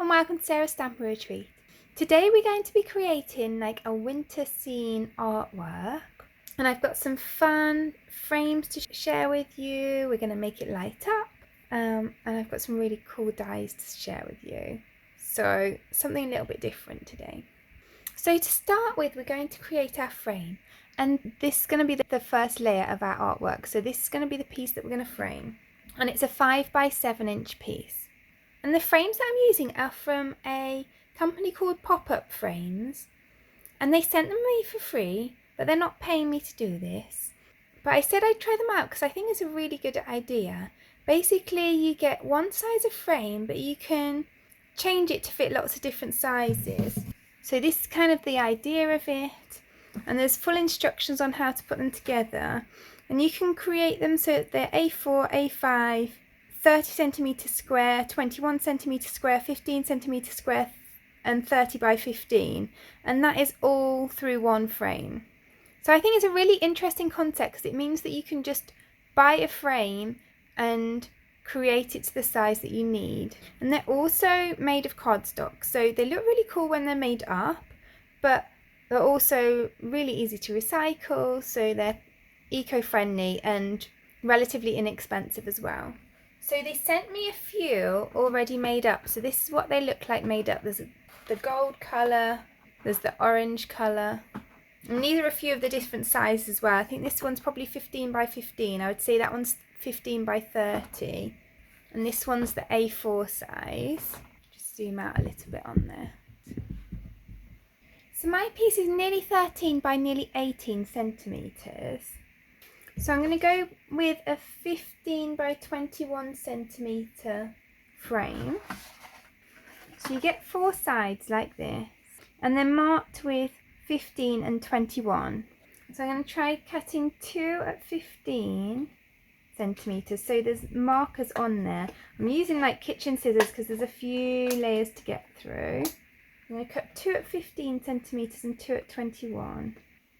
and welcome to Sarah's Stamper Retreat. Today we're going to be creating like a winter scene artwork, and I've got some fun frames to share with you. We're going to make it light up, and I've got some really cool dies to share with you. So something a little bit different today. So to start with, we're going to create our frame, and this is going to be the first layer of our artwork. So this is going to be the piece that we're going to frame, and it's a 5 by 7 inch piece. And the frames that I'm using are from a company called Pop-Up Frames, and they sent them me for free, but they're not paying me to do this. But I said I'd try them out because I think it's a really good idea. Basically, you get one size of frame, but you can change it to fit lots of different sizes. So this is kind of the idea of it, and there's full instructions on how to put them together. And you can create them so that they're A4, A5, 30 centimetre square, 21 centimetre square, 15 centimetre square, and 30 by 15, and that is all through one frame. So I think it's a really interesting concept because it means that you can just buy a frame and create it to the size that you need. And they're also made of cardstock, so they look really cool when they're made up, but they're also really easy to recycle, so they're eco-friendly and relatively inexpensive as well. So they sent me a few already made up. So this is what they look like made up. There's the gold colour, there's the orange colour, and these are a few of the different sizes as well. I think this one's probably 15 by 15. I would say that one's 15 by 30. And this one's the A4 size. Just zoom out a little bit on there. So my piece is nearly 13 by nearly 18 centimetres. So I'm going to go with a 15 by 21 centimetre frame. So you get 4 sides like this, and they're marked with 15 and 21. So I'm going to try cutting 2 at 15 centimetres. So there's markers on there. I'm using like kitchen scissors because there's a few layers to get through. I'm going to cut 2 at 15 centimetres and 2 at 21.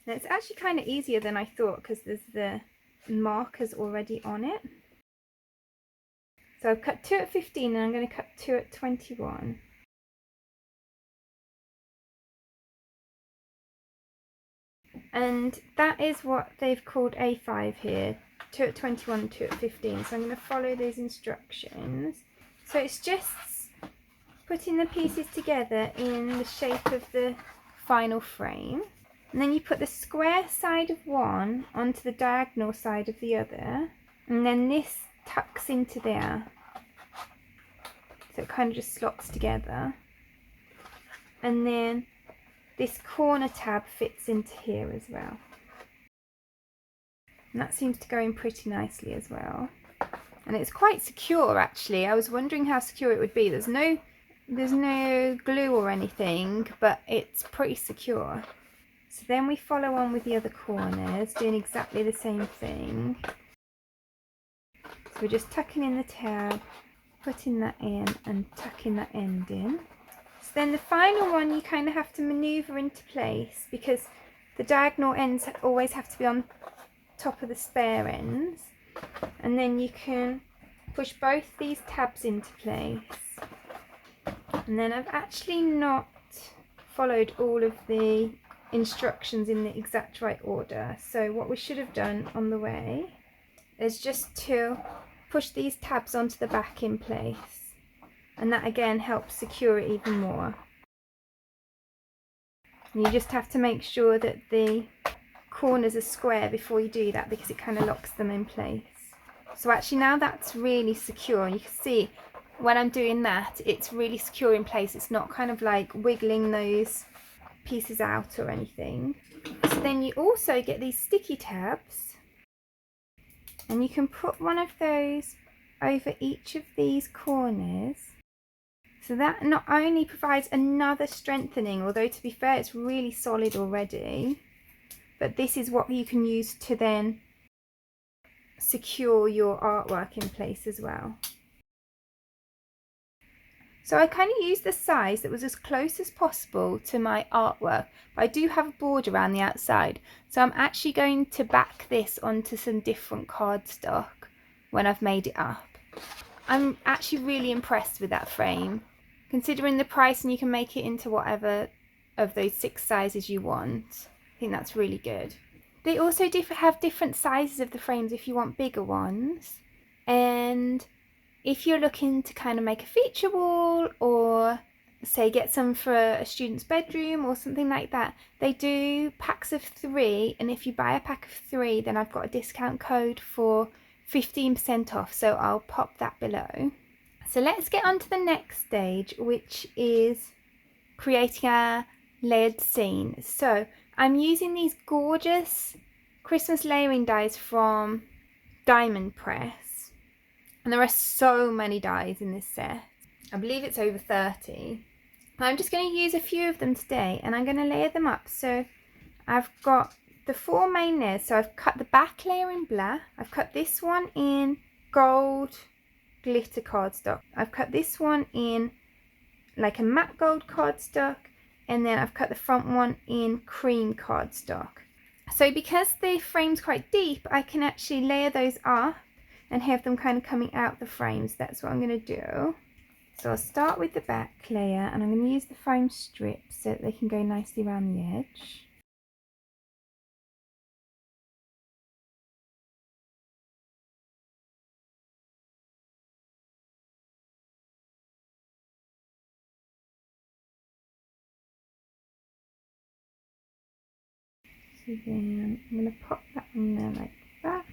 Now it's actually kind of easier than I thought because there's the markers already on it. So I've cut 2 at 15 and I'm going to cut 2 at 21. And that is what they've called A5 here, 2 at 21, 2 at 15. So I'm going to follow those instructions. So it's just putting the pieces together in the shape of the final frame. And then you put the square side of one onto the diagonal side of the other. And then this tucks into there. So it kind of just slots together. And then this corner tab fits into here as well. And that seems to go in pretty nicely as well. And it's quite secure actually. I was wondering how secure it would be. There's no glue or anything, but it's pretty secure. So then we follow on with the other corners, doing exactly the same thing. So we're just tucking in the tab, putting that in and tucking that end in. So then the final one you kind of have to manoeuvre into place because the diagonal ends always have to be on top of the spare ends. And then you can push both these tabs into place. And then I've actually not followed all of the instructions in the exact right order, so what we should have done on the way is just to push these tabs onto the back in place, and that again helps secure it even more. And you just have to make sure that the corners are square before you do that because it kind of locks them in place. So actually now that's really secure, and you can see when I'm doing that it's really secure in place. It's not kind of like wiggling those pieces out or anything. So then you also get these sticky tabs, and you can put one of those over each of these corners. So that not only provides another strengthening, although to be fair it's really solid already, but this is what you can use to then secure your artwork in place as well. So I kind of used the size that was as close as possible to my artwork, but I do have a border around the outside. So I'm actually going to back this onto some different cardstock when I've made it up. I'm actually really impressed with that frame. considering the price, and you can make it into whatever of those 6 sizes you want. I think that's really good. They also have different sizes of the frames if you want bigger ones. And if you're looking to kind of make a feature wall, or say get some for a student's bedroom or something like that, they do packs of 3, and if you buy a pack of 3, then I've got a discount code for 15% off, so I'll pop that below. So let's get on to the next stage, which is creating our layered scene. So I'm using these gorgeous Christmas layering dies from Diamond Press, and there are so many dies in this set. I believe it's over 30. I'm just going to use a few of them today, and I'm going to layer them up. So I've got the 4 main layers. So I've cut the back layer in black, I've cut this one in gold glitter cardstock, I've cut this one in like a matte gold cardstock, and then I've cut the front one in cream cardstock. So because the frame's quite deep, I can actually layer those up and have them kind of coming out the frames. That's what I'm going to do. So I'll start with the back layer, and I'm going to use the foam strips so that they can go nicely around the edge. So then I'm going to pop that on there like that.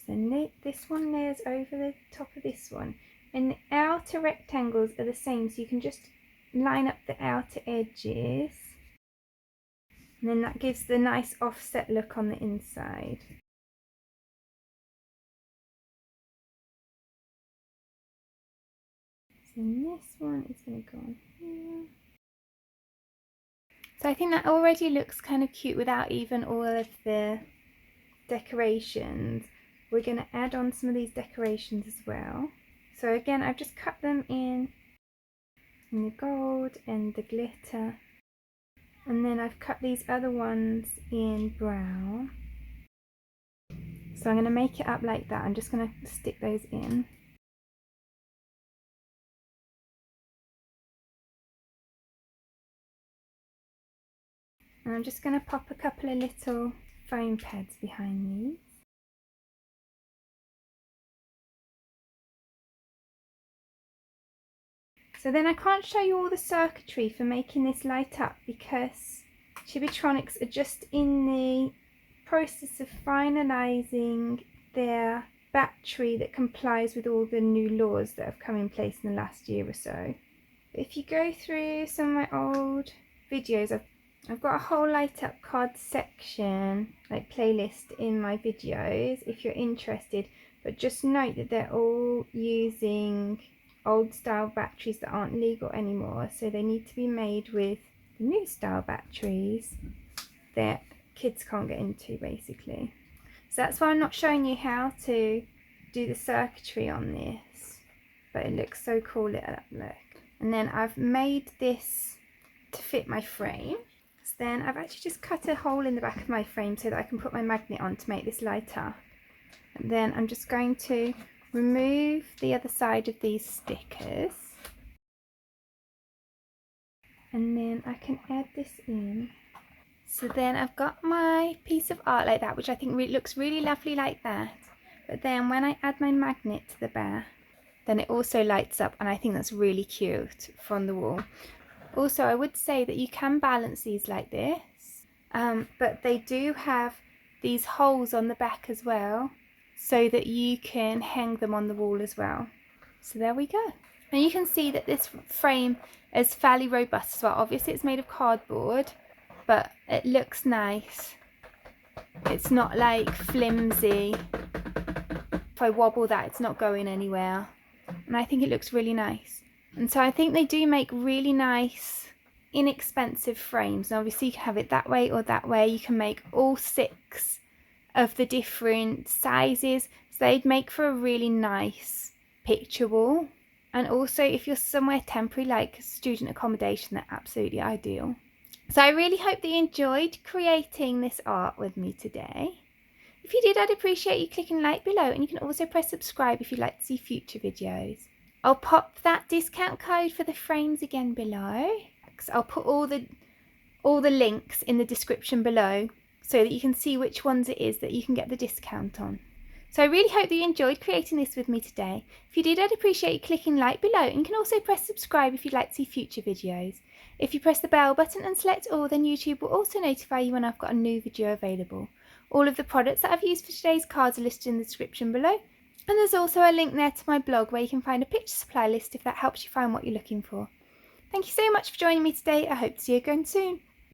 So this one layers over the top of this one, and the outer rectangles are the same, so you can just line up the outer edges, and then that gives the nice offset look on the inside. So this one is going to go on here. So I think that already looks kind of cute without even all of the decorations. We're going to add on some of these decorations as well. So again, I've just cut them in the gold and the glitter, and then I've cut these other ones in brown. So I'm going to make it up like that. I'm just going to stick those in. And I'm just going to pop a couple of little foam pads behind these. So then I can't show you all the circuitry for making this light up because Chibitronics are just in the process of finalising their battery that complies with all the new laws that have come in place in the last year or so. But if you go through some of my old videos, I've got a whole light up card section, like playlist in my videos if you're interested, but just note that they're all using old style batteries that aren't legal anymore, so they need to be made with the new style batteries that kids can't get into basically. So that's why I'm not showing you how to do the circuitry on this, but it looks so cool at that look. And then I've made this to fit my frame. So then I've actually just cut a hole in the back of my frame so that I can put my magnet on to make this light up. And then I'm just going to remove the other side of these stickers, and then I can add this in. So then I've got my piece of art like that, which I think looks really lovely like that, but then when I add my magnet to the back, then it also lights up, and I think that's really cute from the wall. Also, I would say that you can balance these like this, but they do have these holes on the back as well, so that you can hang them on the wall as well. So there we go. And you can see that this frame is fairly robust as well. Obviously it's made of cardboard, but it looks nice. It's not like flimsy. If I wobble that, it's not going anywhere. And I think it looks really nice. And so I think they do make really nice, inexpensive frames. And obviously you can have it that way or that way. You can make all 6 of the different sizes, so they'd make for a really nice picture wall. And also if you're somewhere temporary like student accommodation, they're absolutely ideal. So I really hope that you enjoyed creating this art with me today. If you did, I'd appreciate you clicking like below, and you can also press subscribe if you'd like to see future videos. I'll pop that discount code for the frames again below. I'll put all the links in the description below so that you can see which ones it is that you can get the discount on. So I really hope that you enjoyed creating this with me today. If you did, I'd appreciate you clicking like below, and you can also press subscribe if you'd like to see future videos. If you press the bell button and select all, then YouTube will also notify you when I've got a new video available. All of the products that I've used for today's cards are listed in the description below, and there's also a link there to my blog where you can find a picture supply list if that helps you find what you're looking for. Thank you so much for joining me today. I hope to see you again soon.